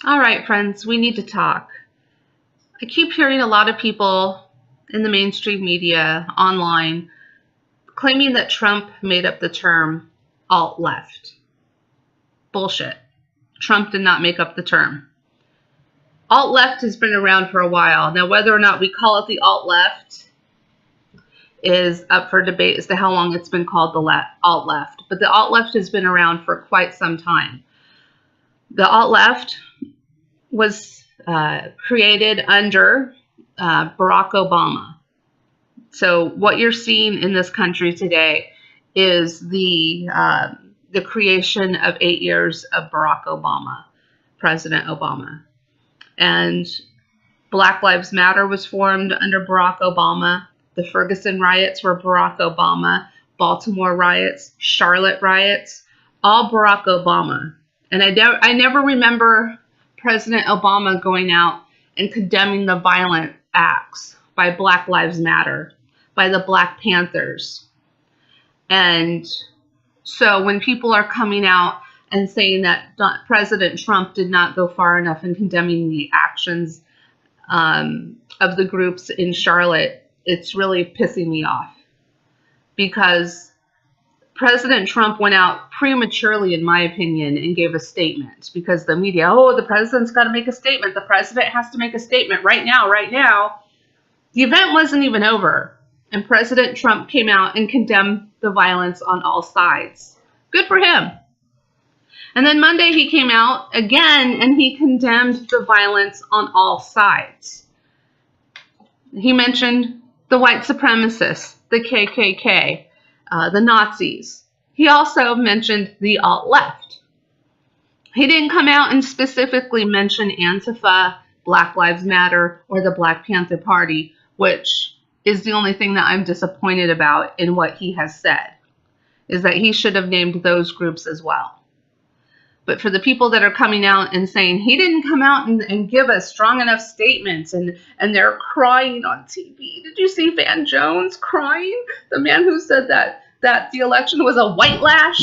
All right, friends, we need to talk. I keep hearing a lot of people in the mainstream media, online, claiming that Trump made up the term alt-left. Bullshit. Trump did not make up the term. Alt-left has been around for a while. Now, whether or not we call it the alt-left is up for debate as to how long it's been called the alt-left. But the alt-left has been around for quite some time. The alt-left was created under Barack Obama. So what you're seeing in this country today is the creation of 8 years of Barack Obama, President Obama. And Black Lives Matter was formed under Barack Obama. The Ferguson riots were Barack Obama. Baltimore riots, Charlotte riots, all Barack Obama. And I never remember President Obama going out and condemning the violent acts by Black Lives Matter, by the Black Panthers. And so when people are coming out and saying that President Trump did not go far enough in condemning the actions of the groups in Charlotte, it's really pissing me off. Because President Trump went out prematurely, in my opinion, and gave a statement. Because the media, the president's got to make a statement. The president has to make a statement right now, right now. The event wasn't even over. And President Trump came out and condemned the violence on all sides. Good for him. And then Monday he came out again and he condemned the violence on all sides. He mentioned the white supremacists, the KKK, the Nazis. He also mentioned the alt-left. He didn't come out and specifically mention Antifa, Black Lives Matter, or the Black Panther Party, which is the only thing that I'm disappointed about in what he has said, is that he should have named those groups as well. But for the people that are coming out and saying he didn't come out and give us strong enough statements, and they're crying on TV. Did you see Van Jones crying? The man who said that the election was a white lash?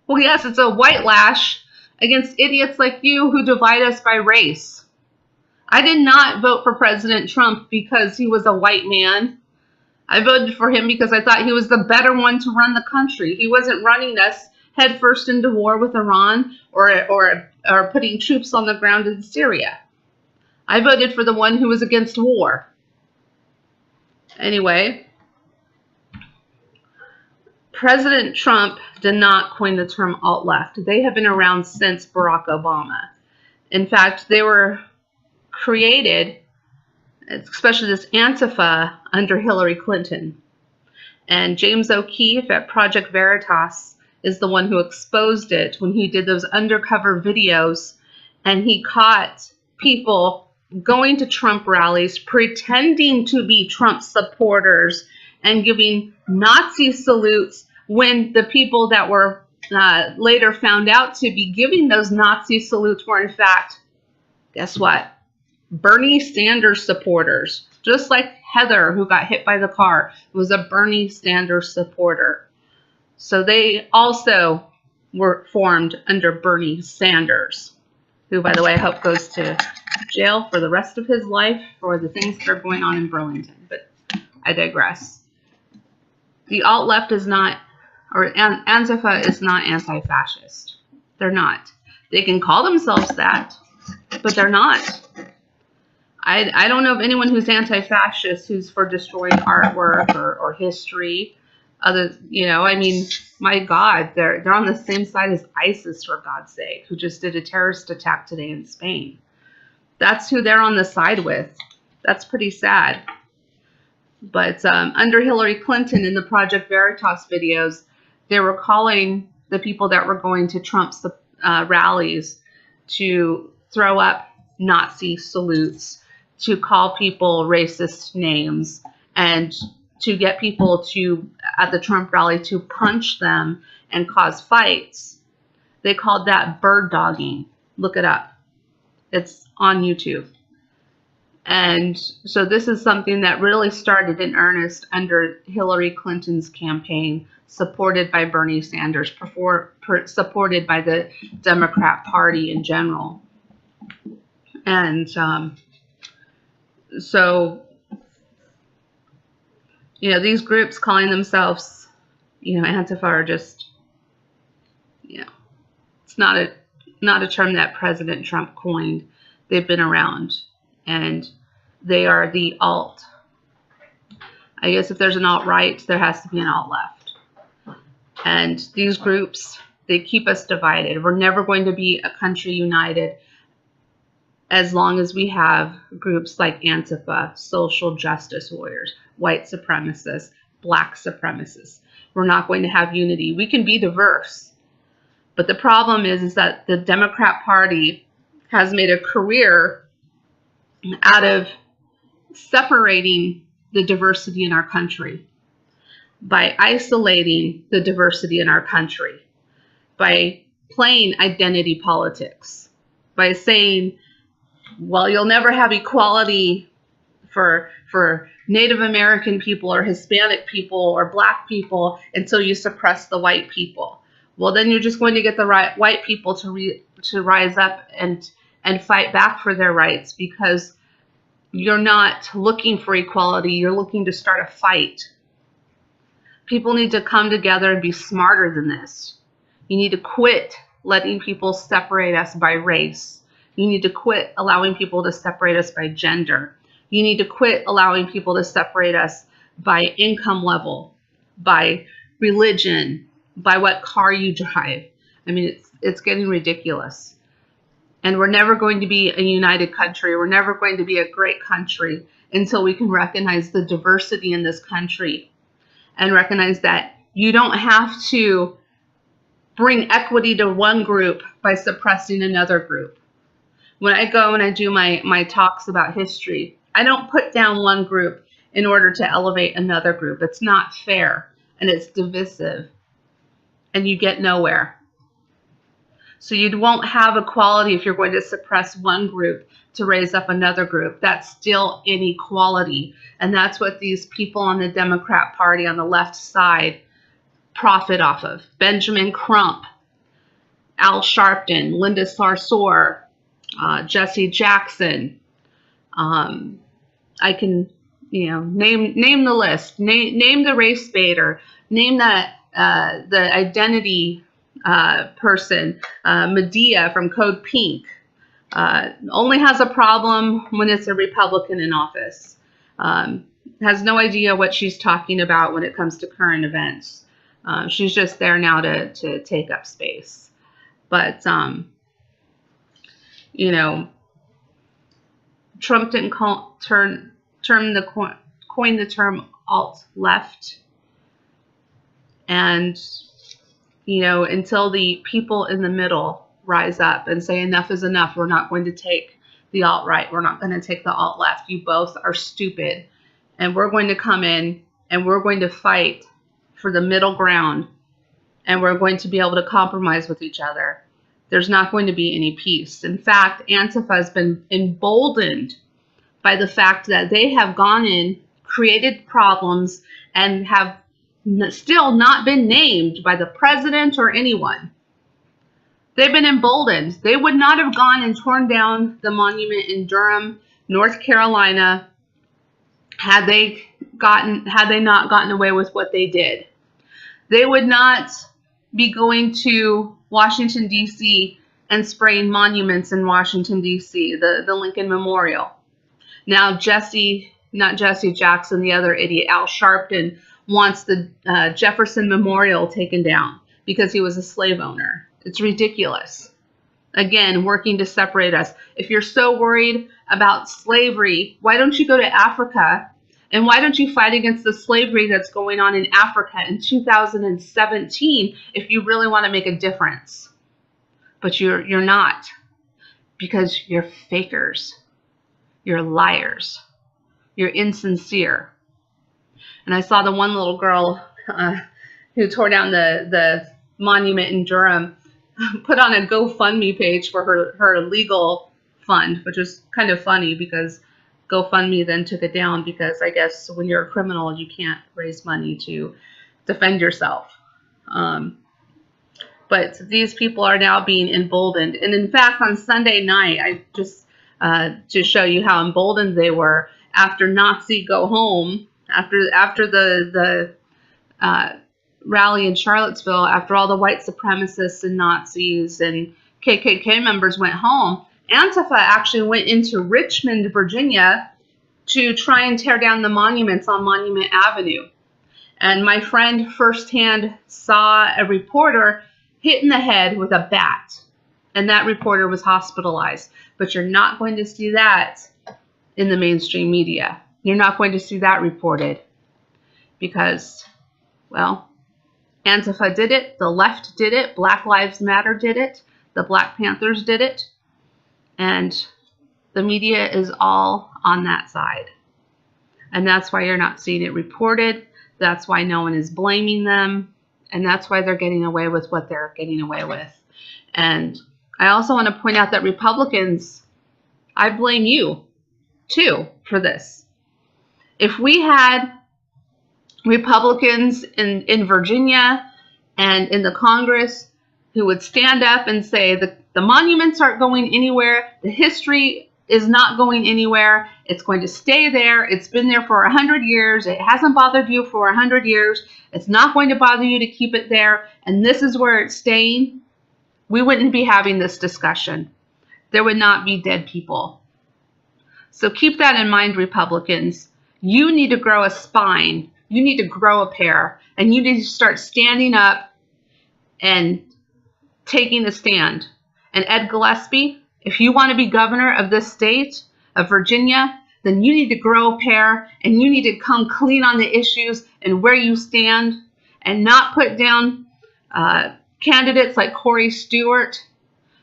Well, yes, it's a white lash against idiots like you who divide us by race. I did not vote for President Trump because he was a white man. I voted for him because I thought he was the better one to run the country. He wasn't running us headfirst into war with Iran or putting troops on the ground in Syria. I voted for the one who was against war. Anyway, President Trump did not coin the term alt-left. They have been around since Barack Obama. In fact, they were created, especially this Antifa, under Hillary Clinton. And James O'Keefe at Project Veritas is the one who exposed it when he did those undercover videos, and he caught people going to Trump rallies, pretending to be Trump supporters and giving Nazi salutes when the people that were later found out to be giving those Nazi salutes were in fact, guess what? Bernie Sanders supporters. Just like Heather, who got hit by the car, was a Bernie Sanders supporter. So they also were formed under Bernie Sanders, who, by the way, I hope goes to jail for the rest of his life for the things that are going on in Burlington. But I digress. The alt-left is not, or Antifa is not anti-fascist. They're not. They can call themselves that, but they're not. I don't know of anyone who's anti-fascist who's for destroying artwork or history. My God, they're on the same side as ISIS, for God's sake, who just did a terrorist attack today in Spain. That's who they're on the side with. That's pretty sad. But under Hillary Clinton in the Project Veritas videos, they were calling the people that were going to Trump's rallies to throw up Nazi salutes, to call people racist names, and to get people to, at the Trump rally, to punch them and cause fights. They called that bird dogging. Look it up. It's on YouTube. And so this is something that really started in earnest under Hillary Clinton's campaign, supported by Bernie Sanders, supported by the Democrat Party in general. And so, these groups calling themselves, Antifa are just, it's not a term that President Trump coined. They've been around, and they are the alt. I guess if there's an alt-right, there has to be an alt-left. And these groups, they keep us divided. We're never going to be a country united as long as we have groups like Antifa, social justice warriors, white supremacists, black supremacists. We're not going to have unity. We can be diverse. But the problem is that the Democrat Party has made a career out of separating the diversity in our country by isolating the diversity in our country, by playing identity politics, by saying, well, you'll never have equality for Native American people or Hispanic people or black people until you suppress the white people. Well, then you're just going to get the white people to rise up and fight back for their rights, because you're not looking for equality. You're looking to start a fight. People need to come together and be smarter than this. You need to quit letting people separate us by race. You need to quit allowing people to separate us by gender. You need to quit allowing people to separate us by income level, by religion, by what car you drive. I mean, it's getting ridiculous. And we're never going to be a united country. We're never going to be a great country until we can recognize the diversity in this country and recognize that you don't have to bring equity to one group by suppressing another group. When I go and I do my talks about history, I don't put down one group in order to elevate another group. It's not fair, and it's divisive, and you get nowhere. So you won't have equality if you're going to suppress one group to raise up another group. That's still inequality. And that's what these people on the Democrat Party on the left side profit off of. Benjamin Crump, Al Sharpton, Linda Sarsour, Jesse Jackson. I can, name the list. Name the race baiter. Name the identity person, Medea from Code Pink, only has a problem when it's a Republican in office. Has no idea what she's talking about when it comes to current events. She's just there now to take up space. But, Trump didn't coin the term alt-left. And until the people in the middle rise up and say enough is enough, we're not going to take the alt-right, we're not going to take the alt-left, you both are stupid, and we're going to come in and we're going to fight for the middle ground, and we're going to be able to compromise with each other, there's not going to be any peace. In fact, Antifa has been emboldened by the fact that they have gone in, created problems, and have still not been named by the president or anyone. They've been emboldened. They would not have gone and torn down the monument in Durham, North Carolina, had they not gotten away with what they did. They would not be going to Washington, D.C. and spraying monuments in Washington, D.C., the Lincoln Memorial. Now not Jesse Jackson, the other idiot, Al Sharpton, wants the Jefferson Memorial taken down because he was a slave owner. It's ridiculous. Again, working to separate us. If you're so worried about slavery, why don't you go to Africa? And why don't you fight against the slavery that's going on in Africa in 2017 if you really want to make a difference? But you're not, because you're fakers. You're liars. You're insincere. And I saw the one little girl who tore down the monument in Durham put on a GoFundMe page for her legal fund, which was kind of funny because GoFundMe then took it down because I guess when you're a criminal, you can't raise money to defend yourself. But But these people are now being emboldened. And in fact, on Sunday night, I just to show you how emboldened they were after Nazi Go Home, after the rally in Charlottesville, after all the white supremacists and Nazis and KKK members went home, Antifa actually went into Richmond, Virginia, to try and tear down the monuments on Monument Avenue. And my friend firsthand saw a reporter hit in the head with a bat, and that reporter was hospitalized. But you're not going to see that in the mainstream media. You're not going to see that reported because, well, Antifa did it, the left did it, Black Lives Matter did it, the Black Panthers did it, and the media is all on that side. And that's why you're not seeing it reported. That's why no one is blaming them. And that's why they're getting away with what they're getting away with. And I also want to point out that Republicans, I blame you too for this. If we had Republicans in Virginia and in the Congress who would stand up and say the monuments aren't going anywhere, the history is not going anywhere, it's going to stay there, it's been there for 100 years, it hasn't bothered you for 100 years, it's not going to bother you to keep it there, and this is where it's staying, we wouldn't be having this discussion. There would not be dead people. So keep that in mind, Republicans. You need to grow a spine. You need to grow a pair. And you need to start standing up and taking a stand. And Ed Gillespie, if you want to be governor of this state, of Virginia, then you need to grow a pair and you need to come clean on the issues and where you stand and not put down candidates like Corey Stewart,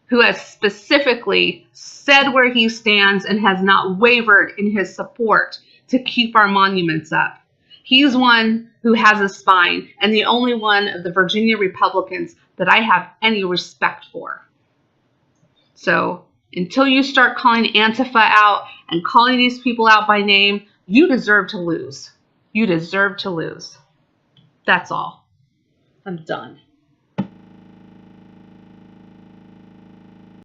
who has specifically said where he stands and has not wavered in his support to keep our monuments up. He's one who has a spine and the only one of the Virginia Republicans that I have any respect for. So until you start calling Antifa out and calling these people out by name, you deserve to lose. You deserve to lose. That's all. I'm done.